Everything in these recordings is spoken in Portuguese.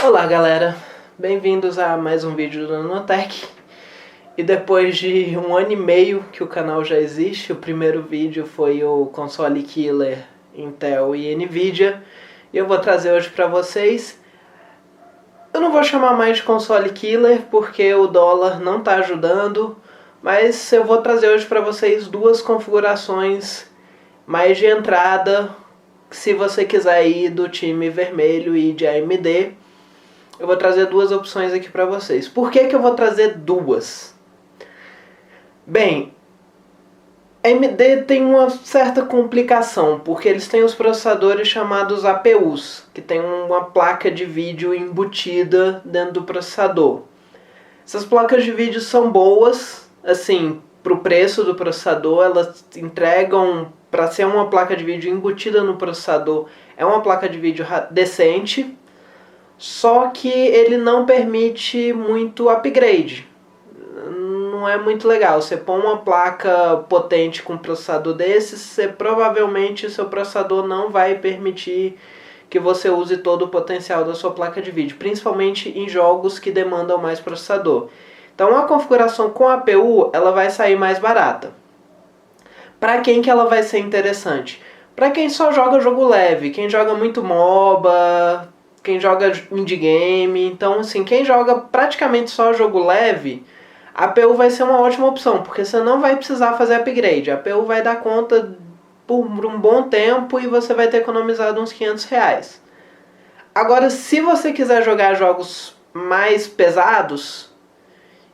Olá galera, bem-vindos a mais um vídeo do Nanotech. E depois de 1 ano e meio que o canal já existe, o primeiro vídeo foi o console killer Intel e Nvidia, e eu vou trazer hoje para vocês. Eu não vou chamar mais de console killer porque o dólar não está ajudando, mas eu vou trazer hoje para vocês duas configurações mais de entrada, se você quiser ir do time vermelho e de AMD. Eu vou trazer duas opções aqui para vocês. Por que eu vou trazer duas? Bem, a AMD tem uma certa complicação, porque eles têm os processadores chamados APUs, que tem uma placa de vídeo embutida dentro do processador. Essas placas de vídeo são boas, assim, para o preço do processador, elas entregam, para ser uma placa de vídeo embutida no processador, é uma placa de vídeo decente. Só que ele não permite muito upgrade. Não é muito legal. Você põe uma placa potente com um processador desses, provavelmente o seu processador não vai permitir que você use todo o potencial da sua placa de vídeo, principalmente em jogos que demandam mais processador. Então a configuração com APU ela vai sair mais barata. Para quem que ela vai ser interessante? Para quem só joga jogo leve, quem joga muito MOBA, quem joga indie game. Então, assim, quem joga praticamente só jogo leve, a APU vai ser uma ótima opção, porque você não vai precisar fazer upgrade. A APU vai dar conta por um bom tempo e você vai ter economizado uns R$500. Agora, se você quiser jogar jogos mais pesados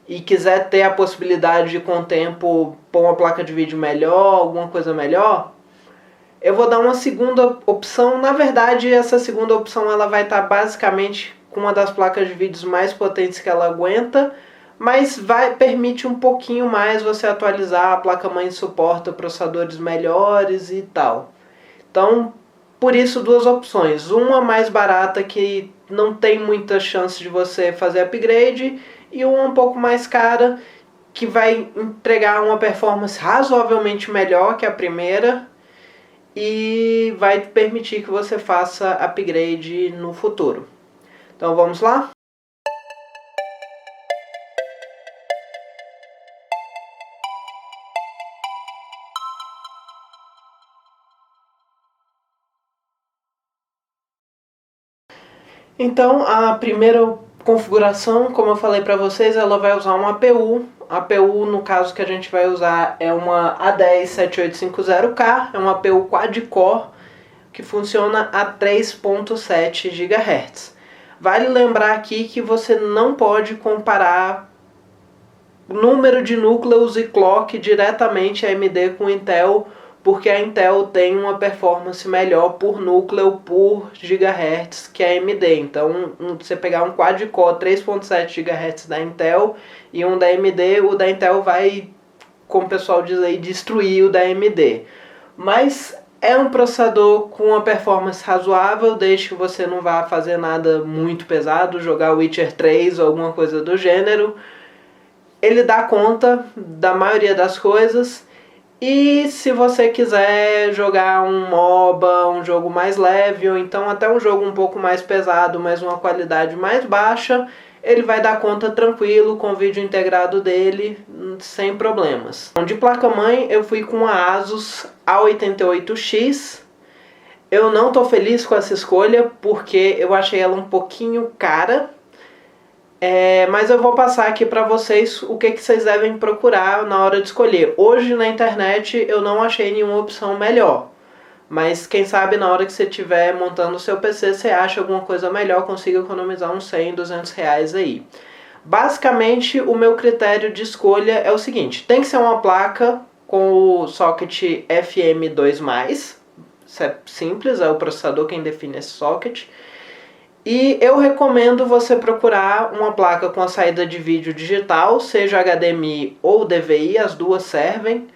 e quiser ter a possibilidade de, com o tempo, pôr uma placa de vídeo melhor, alguma coisa melhor, eu vou dar uma segunda opção. Na verdade, essa segunda opção ela vai estar basicamente com uma das placas de vídeos mais potentes que ela aguenta, mas permite um pouquinho mais você atualizar. A placa-mãe suporta processadores melhores e tal. Então, por isso, duas opções. Uma mais barata, que não tem muita chance de você fazer upgrade, e uma um pouco mais cara, que vai entregar uma performance razoavelmente melhor que a primeira, e vai permitir que você faça upgrade no futuro. Então vamos lá? Então a primeira configuração, como eu falei para vocês, ela vai usar uma APU. A APU, no caso que a gente vai usar, é uma A10-7850K, é uma APU quad-core que funciona a 3.7 GHz. Vale lembrar aqui que você não pode comparar número de núcleos e clock diretamente a AMD com Intel, porque a Intel tem uma performance melhor por núcleo por gigahertz que a AMD. Então, você pegar um quad-core 3.7 GHz da Intel e um da AMD, o da Intel vai, como o pessoal diz aí, destruir o da AMD. Mas é um processador com uma performance razoável, desde que você não vá fazer nada muito pesado, jogar Witcher 3 ou alguma coisa do gênero. Ele dá conta da maioria das coisas. E se você quiser jogar um MOBA, um jogo mais leve, ou então até um jogo um pouco mais pesado, mas uma qualidade mais baixa, ele vai dar conta tranquilo com o vídeo integrado dele, sem problemas. De placa-mãe eu fui com a Asus A88X. Eu não estou feliz com essa escolha porque eu achei ela um pouquinho cara. Mas eu vou passar aqui para vocês o que vocês devem procurar na hora de escolher. Hoje na internet eu não achei nenhuma opção melhor, mas quem sabe na hora que você estiver montando o seu PC você acha alguma coisa melhor, consiga economizar uns 100, 200 reais aí. Basicamente o meu critério de escolha é o seguinte: tem que ser uma placa com o socket FM2+, isso é simples, é o processador quem define esse socket. E eu recomendo você procurar uma placa com a saída de vídeo digital, seja HDMI ou DVI, as duas servem.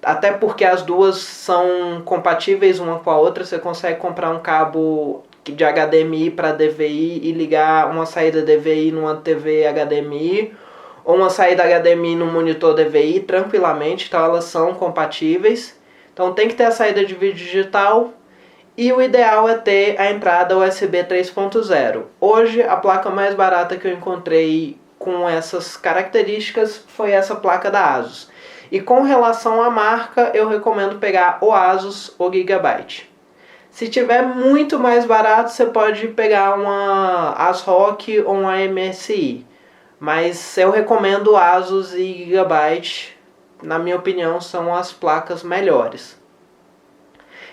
Até porque as duas são compatíveis uma com a outra, você consegue comprar um cabo de HDMI para DVI e ligar uma saída DVI numa TV HDMI, ou uma saída HDMI no monitor DVI tranquilamente, então elas são compatíveis. Então tem que ter a saída de vídeo digital. E o ideal é ter a entrada USB 3.0. Hoje, a placa mais barata que eu encontrei com essas características foi essa placa da ASUS. E com relação à marca, eu recomendo pegar o ASUS ou Gigabyte. Se tiver muito mais barato, você pode pegar uma ASRock ou uma MSI. Mas eu recomendo ASUS e Gigabyte. Na minha opinião, são as placas melhores.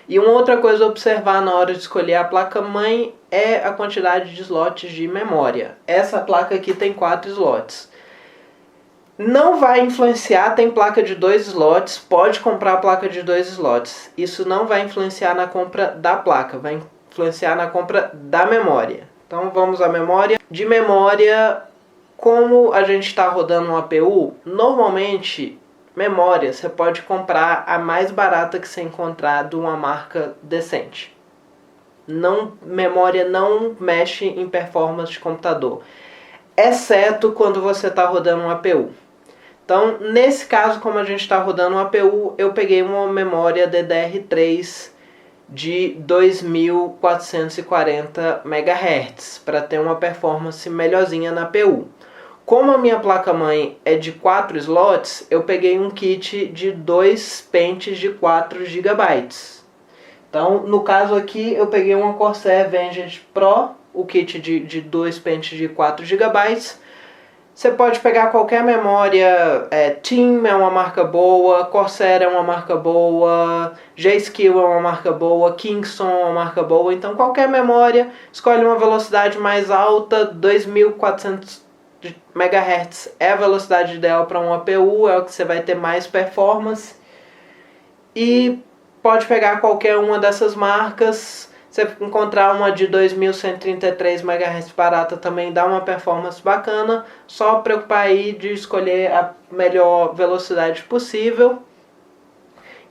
E uma outra coisa a observar na hora de escolher a placa-mãe é a quantidade de slots de memória. Essa placa aqui tem 4 slots. Não vai influenciar, tem placa de 2 slots, pode comprar a placa de 2 slots. Isso não vai influenciar na compra da placa, vai influenciar na compra da memória. Então vamos à memória. De memória, como a gente está rodando um APU, normalmente memória você pode comprar a mais barata que você encontrar de uma marca decente. Memória não mexe em performance de computador, exceto quando você está rodando um APU. Então, nesse caso, como a gente está rodando um APU, eu peguei uma memória DDR3 de 2440 MHz para ter uma performance melhorzinha na APU. Como a minha placa-mãe é de 4 slots, eu peguei um kit de 2 pentes de 4 GB. Então, no caso aqui, eu peguei uma Corsair Vengeance Pro, o kit de 2 pentes de 4 GB. Você pode pegar qualquer memória, TIM é uma marca boa, Corsair é uma marca boa, G-Skill é uma marca boa, Kingston é uma marca boa. Então, qualquer memória, escolhe uma velocidade mais alta, 2400 MHz é a velocidade ideal para um APU, é o que você vai ter mais performance. E pode pegar qualquer uma dessas marcas. Se você encontrar uma de 2133 MHz barata também dá uma performance bacana. Só preocupar aí de escolher a melhor velocidade possível.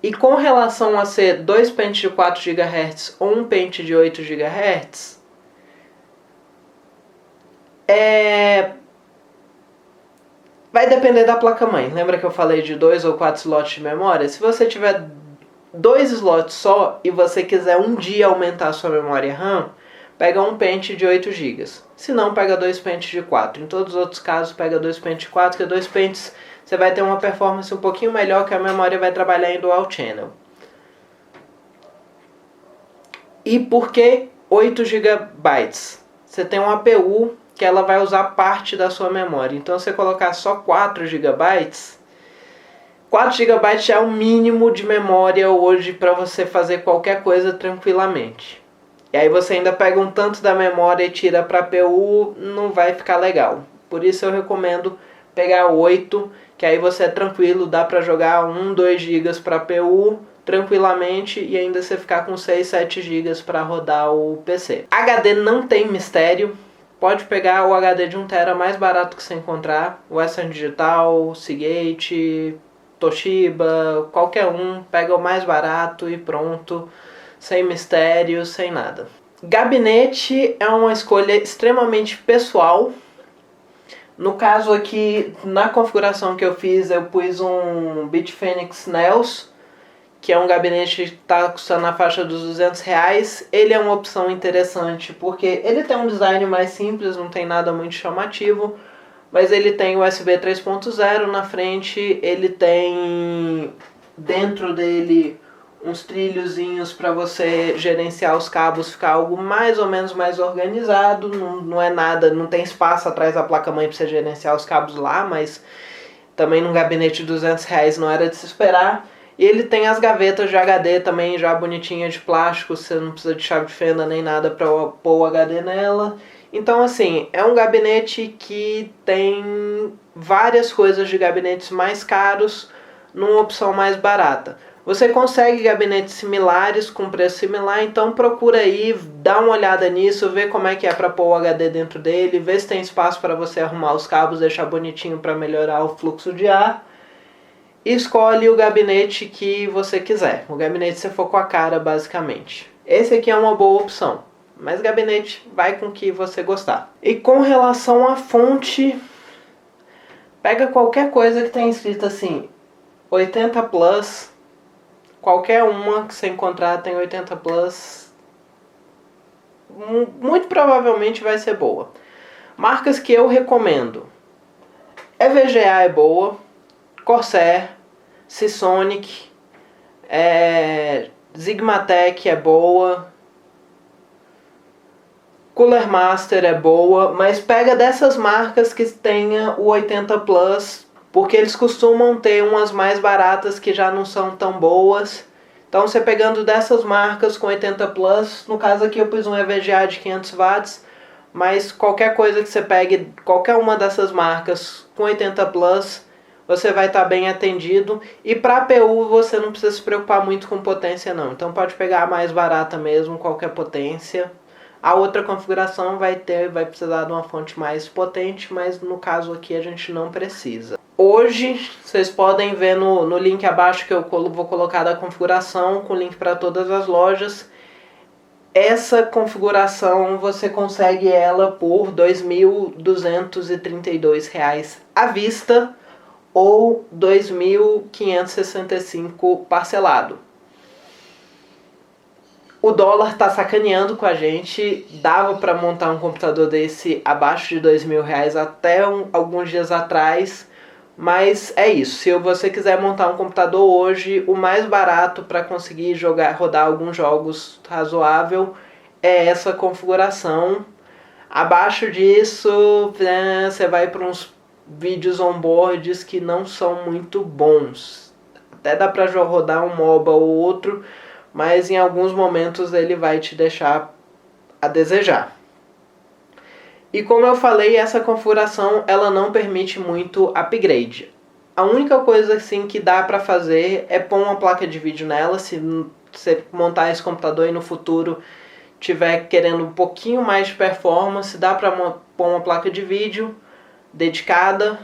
E com relação a ser 2 pentes de 4 GHz ou um pente de 8 GHz, vai depender da placa-mãe. Lembra que eu falei de 2 ou 4 slots de memória? Se você tiver 2 slots só e você quiser um dia aumentar a sua memória RAM, pega um pente de 8 GB. Se não, pega 2 pentes de 4. Em todos os outros casos, pega 2 pentes de 4, que 2 pentes você vai ter uma performance um pouquinho melhor, que a memória vai trabalhar em dual channel. E por que 8 GB? Você tem um APU que ela vai usar parte da sua memória. Então, se você colocar só 4 GB, 4 GB é o mínimo de memória hoje para você fazer qualquer coisa tranquilamente. E aí você ainda pega um tanto da memória e tira para a APU, não vai ficar legal. Por isso eu recomendo pegar 8, que aí você é tranquilo, dá para jogar 1, 2 GB para a APU tranquilamente e ainda você ficar com 6, 7 GB para rodar o PC. HD não tem mistério. Pode pegar o HD de 1TB mais barato que você encontrar, Western Digital, Seagate, Toshiba, qualquer um, pega o mais barato e pronto, sem mistério, sem nada. Gabinete é uma escolha extremamente pessoal. No caso aqui, na configuração que eu fiz, eu pus um Bitfinex Nels, que é um gabinete que está custando na faixa dos R$200. Ele é uma opção interessante porque ele tem um design mais simples, não tem nada muito chamativo, mas ele tem USB 3.0 na frente, ele tem dentro dele uns trilhozinhos para você gerenciar os cabos, ficar algo mais ou menos mais organizado, não é nada, não tem espaço atrás da placa-mãe para você gerenciar os cabos lá, mas também num gabinete de R$200 não era de se esperar. E ele tem as gavetas de HD também já bonitinhas de plástico, você não precisa de chave de fenda nem nada para pôr o HD nela. Então assim, é um gabinete que tem várias coisas de gabinetes mais caros numa opção mais barata. Você consegue gabinetes similares com preço similar, então procura aí, dá uma olhada nisso, vê como é que é para pôr o HD dentro dele, vê se tem espaço para você arrumar os cabos, deixar bonitinho para melhorar o fluxo de ar. Escolhe o gabinete que você quiser, o gabinete que você for com a cara basicamente. Esse aqui é uma boa opção, mas gabinete vai com o que você gostar. E com relação à fonte, pega qualquer coisa que tenha escrito assim, 80 Plus, qualquer uma que você encontrar tem 80 Plus, muito provavelmente vai ser boa. Marcas que eu recomendo. EVGA é boa, Corsair, Seasonic, Sigmatech é boa, Cooler Master é boa, mas pega dessas marcas que tenha o 80 Plus, porque eles costumam ter umas mais baratas que já não são tão boas. Então você pegando dessas marcas com 80 Plus, no caso aqui eu pus um EVGA de 500 watts, mas qualquer coisa que você pegue, qualquer uma dessas marcas com 80 Plus, você vai estar bem atendido. E para APU você não precisa se preocupar muito com potência não, então pode pegar a mais barata mesmo, qualquer potência. A outra configuração vai precisar de uma fonte mais potente, mas no caso aqui a gente não precisa. Hoje, vocês podem ver no link abaixo que eu vou colocar da configuração, com link para todas as lojas. Essa configuração você consegue ela por R$ 2.232 à vista ou R$ 2.565 parcelado. O dólar tá sacaneando com a gente, dava para montar um computador desse abaixo de R$ 2.000 até alguns dias atrás, mas é isso. Se você quiser montar um computador hoje, o mais barato para conseguir rodar alguns jogos razoável é essa configuração. Abaixo disso, você vai para uns vídeos onboards que não são muito bons. Até dá para rodar um MOBA ou outro, mas em alguns momentos ele vai te deixar a desejar. E como eu falei, essa configuração ela não permite muito upgrade. A única coisa assim que dá para fazer é pôr uma placa de vídeo nela. Se você montar esse computador e no futuro tiver querendo um pouquinho mais de performance, dá para pôr uma placa de vídeo dedicada.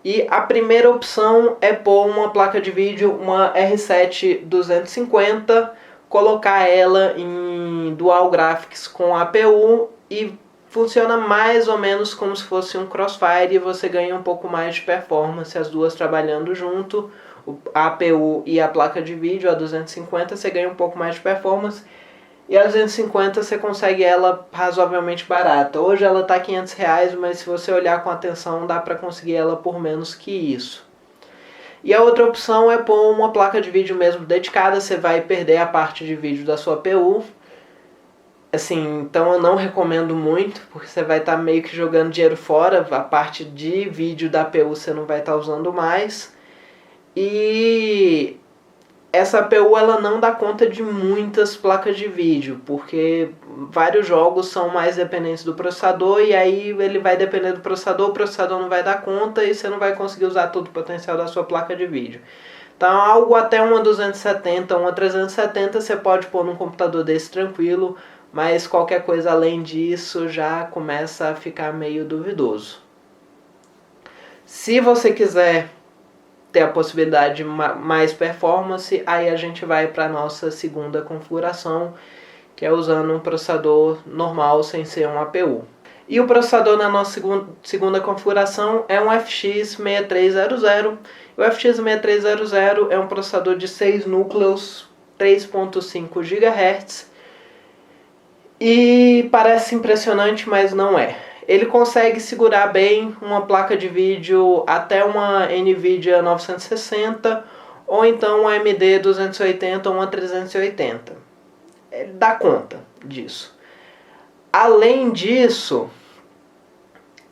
E a primeira opção é pôr uma placa de vídeo, uma R7 250, colocar ela em Dual Graphics com APU e funciona mais ou menos como se fosse um Crossfire e você ganha um pouco mais de performance, as duas trabalhando junto, a APU e a placa de vídeo, a 250 você ganha um pouco mais de performance e a 250 você consegue ela razoavelmente barata. Hoje ela está R$500, mas se você olhar com atenção dá para conseguir ela por menos que isso. E a outra opção é pôr uma placa de vídeo mesmo dedicada, você vai perder a parte de vídeo da sua APU. Assim, então eu não recomendo muito, porque você vai estar meio que jogando dinheiro fora, a parte de vídeo da APU você não vai estar usando mais. E essa APU ela não dá conta de muitas placas de vídeo, porque vários jogos são mais dependentes do processador e aí ele vai depender do processador, o processador não vai dar conta e você não vai conseguir usar todo o potencial da sua placa de vídeo. Então algo até uma 270, uma 370 você pode pôr num computador desse tranquilo, mas qualquer coisa além disso já começa a ficar meio duvidoso. Se você quiser ter a possibilidade de mais performance, aí a gente vai para a nossa segunda configuração, que é usando um processador normal sem ser um APU. E o processador na nossa segunda configuração é um FX 6300. O FX 6300 é um processador de 6 núcleos, 3.5 GHz. E parece impressionante, mas não é. Ele consegue segurar bem uma placa de vídeo até uma NVIDIA 960 ou então uma AMD 280 ou uma 380. Ele dá conta disso. Além disso,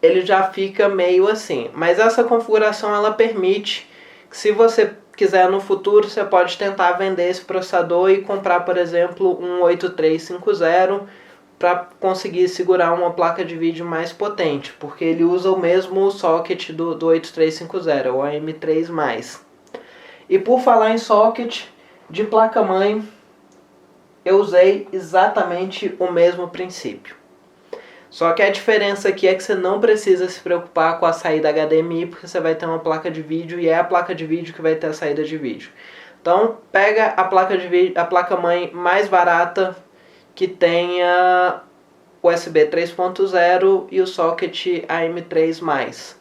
ele já fica meio assim. Mas essa configuração ela permite que, se você quiser no futuro, você pode tentar vender esse processador e comprar, por exemplo, um 8350 para conseguir segurar uma placa de vídeo mais potente, porque ele usa o mesmo socket do 8350, o AM3+. E por falar em socket de placa-mãe, eu usei exatamente o mesmo princípio. Só que a diferença aqui é que você não precisa se preocupar com a saída HDMI, porque você vai ter uma placa de vídeo e é a placa de vídeo que vai ter a saída de vídeo. Então pega a placa de vídeo, a placa-mãe mais barata que tenha USB 3.0 e o socket AM3+.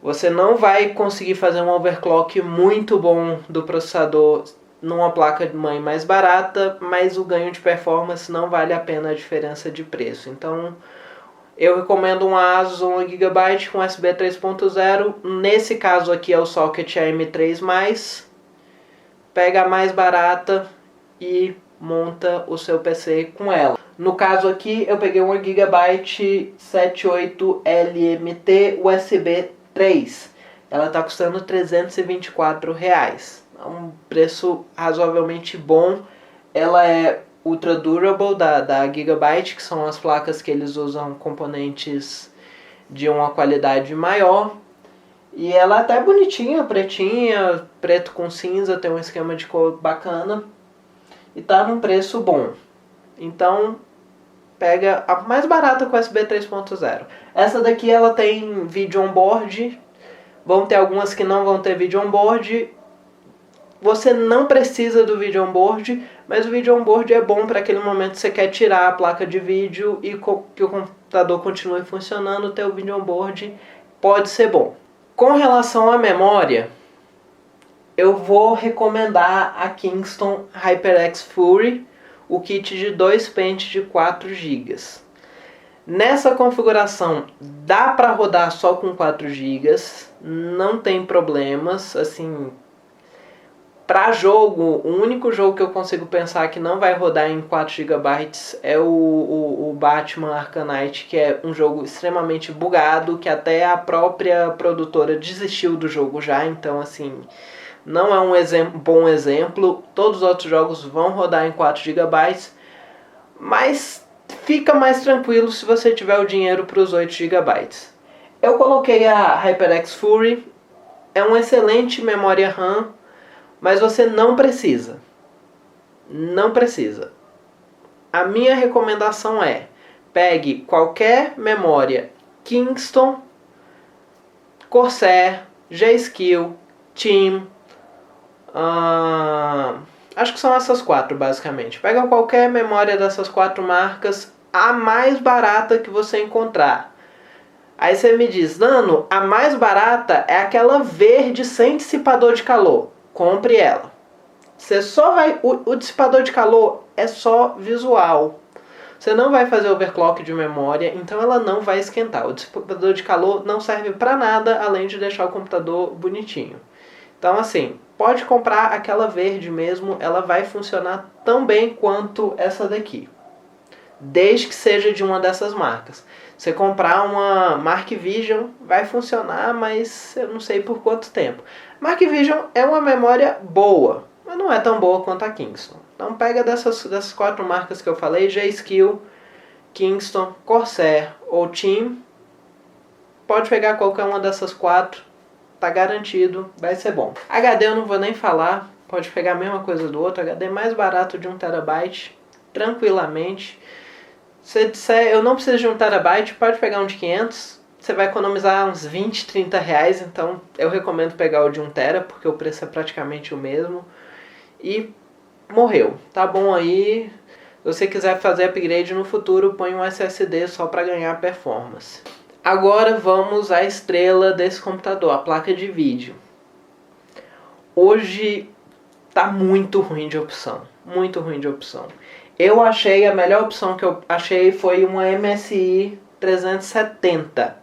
Você não vai conseguir fazer um overclock muito bom do processador numa placa-mãe mais barata, mas o ganho de performance não vale a pena a diferença de preço. Então, eu recomendo um Asus 1GB com USB 3.0. Nesse caso aqui é o socket AM3+. Pega a mais barata e monta o seu PC com ela. No caso aqui, eu peguei 1GB 78LMT USB 3. Ela está custando R$ 324. É um preço razoavelmente bom. Ela é Ultra Durable da Gigabyte, que são as placas que eles usam componentes de uma qualidade maior. E ela é até bonitinha, pretinha, preto com cinza, tem um esquema de cor bacana. E tá num preço bom. Então, pega a mais barata com USB 3.0. Essa daqui ela tem vídeo on-board. Vão ter algumas que não vão ter vídeo on-board. Você não precisa do vídeo on-board, mas o vídeo on-board é bom para aquele momento que você quer tirar a placa de vídeo e que o computador continue funcionando. Ter o vídeo on-board pode ser bom. Com relação à memória, eu vou recomendar a Kingston HyperX Fury, o kit de 2 pentes de 4 GB. Nessa configuração dá para rodar só com 4 GB, não tem problemas, assim, para jogo, o único jogo que eu consigo pensar que não vai rodar em 4 GB é o Batman Arkham Knight, que é um jogo extremamente bugado, que até a própria produtora desistiu do jogo já, então assim, não é um bom exemplo. Todos os outros jogos vão rodar em 4 GB, mas fica mais tranquilo se você tiver o dinheiro para os 8 GB. Eu coloquei a HyperX Fury, é uma excelente memória RAM, mas você não precisa. Não precisa. A minha recomendação é: pegue qualquer memória Kingston, Corsair, G-Skill, Team. Acho que são essas 4 basicamente. Pega qualquer memória dessas 4 marcas, a mais barata que você encontrar. Aí você me diz: Nano, a mais barata é aquela verde sem dissipador de calor. Compre ela. Você só vai. O dissipador de calor é só visual. Você não vai fazer overclock de memória, então ela não vai esquentar. O dissipador de calor não serve para nada além de deixar o computador bonitinho. Então assim, pode comprar aquela verde mesmo, ela vai funcionar tão bem quanto essa daqui. Desde que seja de uma dessas marcas. Você comprar uma Mark Vision vai funcionar, mas eu não sei por quanto tempo. Mark Vision é uma memória boa, mas não é tão boa quanto a Kingston. Então pega dessas 4 marcas que eu falei, G-Skill, Kingston, Corsair ou Team. Pode pegar qualquer uma dessas 4, tá garantido, vai ser bom. HD eu não vou nem falar, pode pegar a mesma coisa do outro, HD mais barato de 1 TB, tranquilamente. Se disser, eu não preciso de 1 TB, pode pegar um de 500, você vai economizar uns 20, 30 reais, então eu recomendo pegar o de 1 TB, porque o preço é praticamente o mesmo. E morreu, tá bom aí. Se você quiser fazer upgrade no futuro, põe um SSD só para ganhar performance. Agora vamos à estrela desse computador, a placa de vídeo. Hoje tá muito ruim de opção, muito ruim de opção. Eu achei, a melhor opção que eu achei foi uma MSI 370.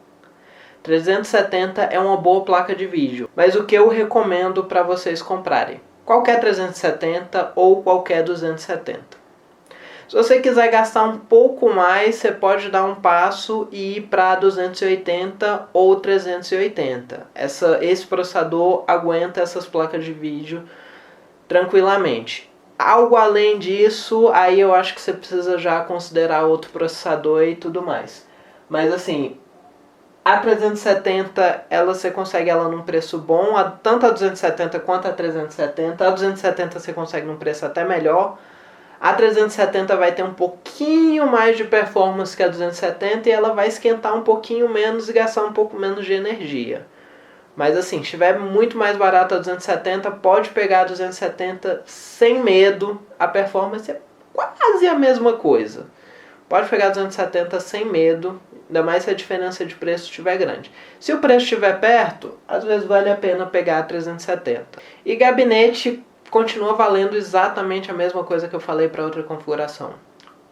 370 é uma boa placa de vídeo, mas o que eu recomendo para vocês comprarem? Qualquer 370 ou qualquer 270. Se você quiser gastar um pouco mais, você pode dar um passo e ir para 280 ou 380. Esse processador aguenta essas placas de vídeo tranquilamente. Algo além disso, aí eu acho que você precisa já considerar outro processador e tudo mais. Mas assim, a 370, você consegue ela num preço bom, tanto a 270 quanto a 370. A 270 você consegue num preço até melhor. A 370 vai ter um pouquinho mais de performance que a 270 e ela vai esquentar um pouquinho menos e gastar um pouco menos de energia. Mas assim, se estiver muito mais barato a 270, pode pegar a 270 sem medo. A performance é quase a mesma coisa. Pode pegar a 270 sem medo, ainda mais se a diferença de preço estiver grande. Se o preço estiver perto, às vezes vale a pena pegar a 370. E gabinete, continua valendo exatamente a mesma coisa que eu falei para outra configuração.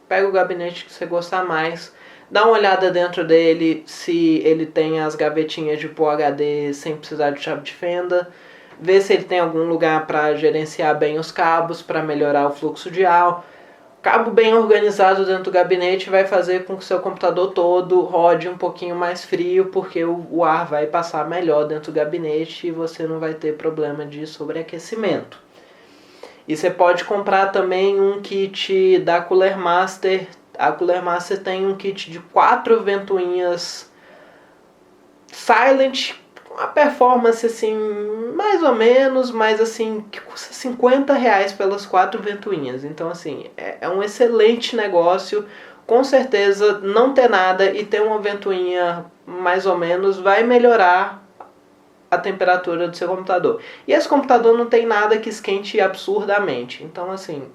Pega o gabinete que você gostar mais, dá uma olhada dentro dele se ele tem as gavetinhas de pôr HD sem precisar de chave de fenda, vê se ele tem algum lugar para gerenciar bem os cabos, para melhorar o fluxo de ar. Cabo bem organizado dentro do gabinete vai fazer com que o seu computador todo rode um pouquinho mais frio, porque o ar vai passar melhor dentro do gabinete e você não vai ter problema de sobreaquecimento. E você pode comprar também um kit da Cooler Master. A Cooler Master tem um kit de 4 ventoinhas Silent, com uma performance assim, mais ou menos, mas assim, que custa R$50 pelas 4 ventoinhas. Então assim, é um excelente negócio. Com certeza não ter nada e ter uma ventoinha mais ou menos vai melhorar a temperatura do seu computador. E esse computador não tem nada que esquente absurdamente. Então assim,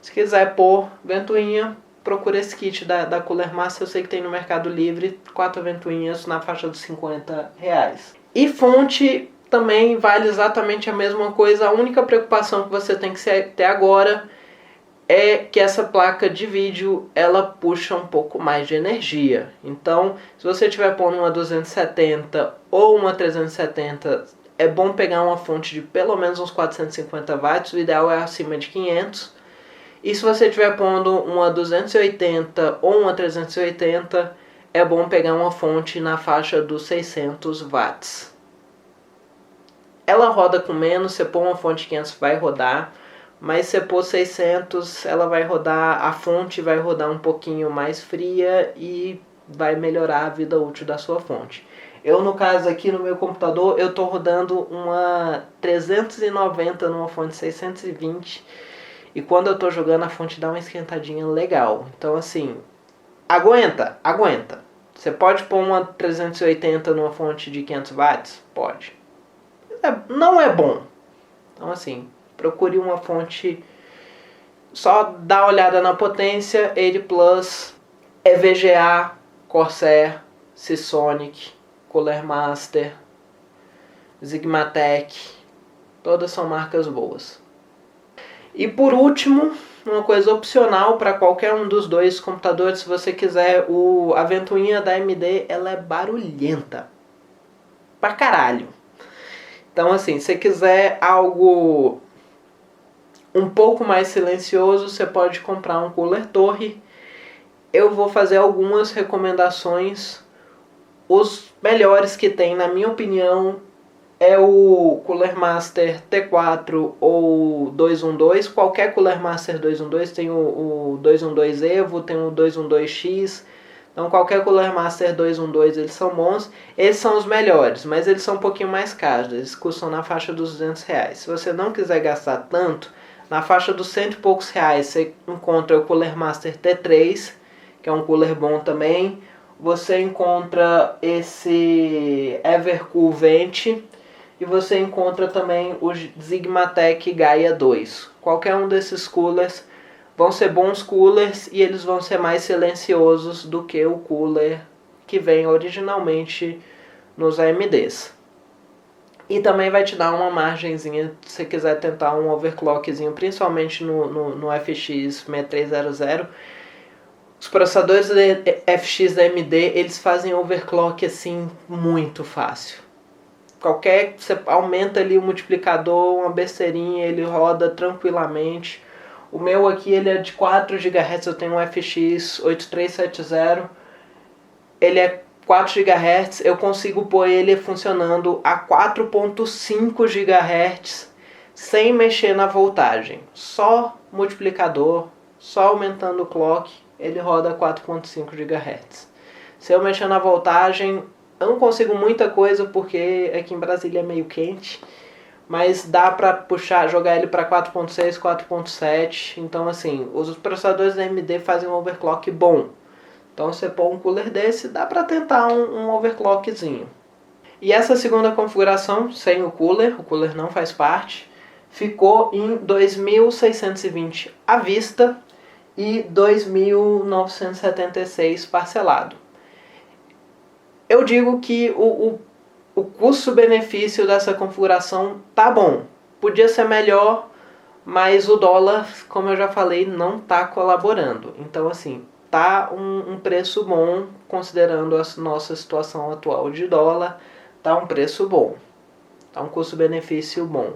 se quiser pôr ventoinha, procura esse kit da Cooler Master. Eu sei que tem no Mercado Livre, 4 ventoinhas na faixa dos R$50. E fonte também vale exatamente a mesma coisa. A única preocupação que você tem que ter agora é que essa placa de vídeo ela puxa um pouco mais de energia. Então, se você estiver pondo uma 270 ou uma 370, é bom pegar uma fonte de pelo menos uns 450 watts, o ideal é acima de 500. E se você estiver pondo uma 280 ou uma 380, é bom pegar uma fonte na faixa dos 600 watts. Ela roda com menos, você pôr uma fonte de 500 vai rodar, mas se você pôr 600, ela vai rodar, a fonte vai rodar um pouquinho mais fria e vai melhorar a vida útil da sua fonte. Eu, no caso aqui no meu computador, eu estou rodando uma 390 numa fonte 620, e quando eu estou jogando a fonte dá uma esquentadinha legal. Então assim, aguenta. Você pode pôr uma 380 numa fonte de 500 watts? Pode. Não é bom. Então assim, procure uma fonte, só dá uma olhada na potência, AD Plus, EVGA, Corsair, Seasonic, Cooler Master, Sigmatech, todas são marcas boas. E por último, uma coisa opcional para qualquer um dos dois computadores, se você quiser, a ventoinha da AMD, ela é barulhenta pra caralho. Então assim, se você quiser algo um pouco mais silencioso, você pode comprar um cooler torre. Eu vou fazer algumas recomendações. Os melhores que tem, na minha opinião, é o Cooler Master T4 ou 212. Qualquer Cooler Master 212, tem o 212 Evo, tem o 212X. Então qualquer Cooler Master 212 eles são bons. Eles são os melhores, mas eles são um pouquinho mais caros. Eles custam na faixa dos R$200. Se você não quiser gastar tanto, na faixa dos cento e poucos reais você encontra o Cooler Master T3, que é um cooler bom também. Você encontra esse Evercool Vent e você encontra também o Sigmatech Gaia 2. Qualquer um desses coolers vão ser bons coolers e eles vão ser mais silenciosos do que o cooler que vem originalmente nos AMDs. E também vai te dar uma margenzinha se você quiser tentar um overclockzinho, principalmente no FX 6300. Os processadores FX da AMD, eles fazem overclock assim muito fácil. Você aumenta ali o multiplicador, uma besteirinha, ele roda tranquilamente. O meu aqui ele é de 4 GHz, eu tenho um FX 8370. Ele é 4 GHz, eu consigo pôr ele funcionando a 4.5 GHz sem mexer na voltagem. Só multiplicador, só aumentando o clock, ele roda a 4.5 GHz. Se eu mexer na voltagem, eu não consigo muita coisa porque aqui em Brasília é meio quente, mas dá pra puxar, jogar ele para 4.6, 4.7. Então assim, os processadores da AMD fazem um overclock bom. Então você pôr um cooler desse, dá pra tentar um overclockzinho. E essa segunda configuração, sem o cooler não faz parte, ficou em 2.620 à vista e 2.976 parcelado. Eu digo que o custo-benefício dessa configuração tá bom. Podia ser melhor, mas o dólar, como eu já falei, não está colaborando. Então, assim, tá um preço bom, considerando a nossa situação atual de dólar, tá um preço bom, tá um custo-benefício bom.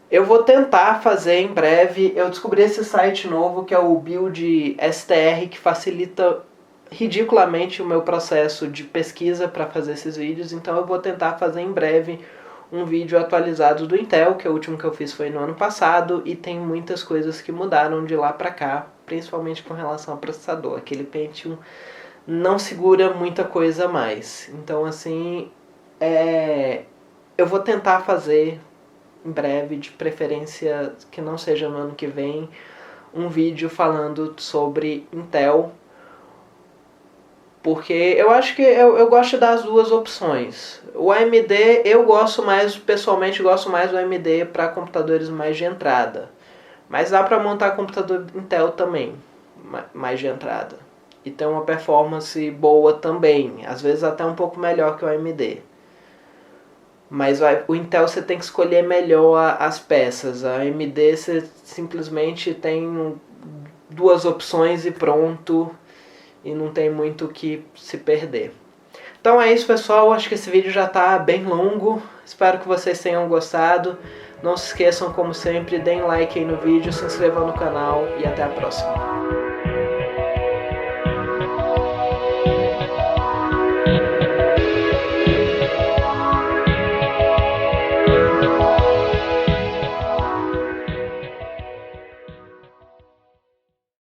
Eu vou tentar fazer em breve, eu descobri esse site novo que é o Build STR, que facilita ridiculamente o meu processo de pesquisa para fazer esses vídeos, então eu vou tentar fazer em breve um vídeo atualizado do Intel, que o último que eu fiz foi no ano passado, e tem muitas coisas que mudaram de lá para cá, principalmente com relação ao processador. Aquele Pentium não segura muita coisa mais. Então, assim, eu vou tentar fazer em breve, de preferência que não seja no ano que vem, um vídeo falando sobre Intel, porque eu acho que eu gosto das duas opções. O AMD eu gosto mais, pessoalmente gosto mais do AMD para computadores mais de entrada, mas dá para montar computador Intel também, mais de entrada, e tem uma performance boa também, às vezes até um pouco melhor que o AMD. Mas o Intel você tem que escolher melhor as peças. A AMD você simplesmente tem duas opções e pronto. E não tem muito o que se perder. Então é isso, pessoal. Acho que esse vídeo já está bem longo. Espero que vocês tenham gostado. Não se esqueçam, como sempre, deem like aí no vídeo, se inscrevam no canal e até a próxima.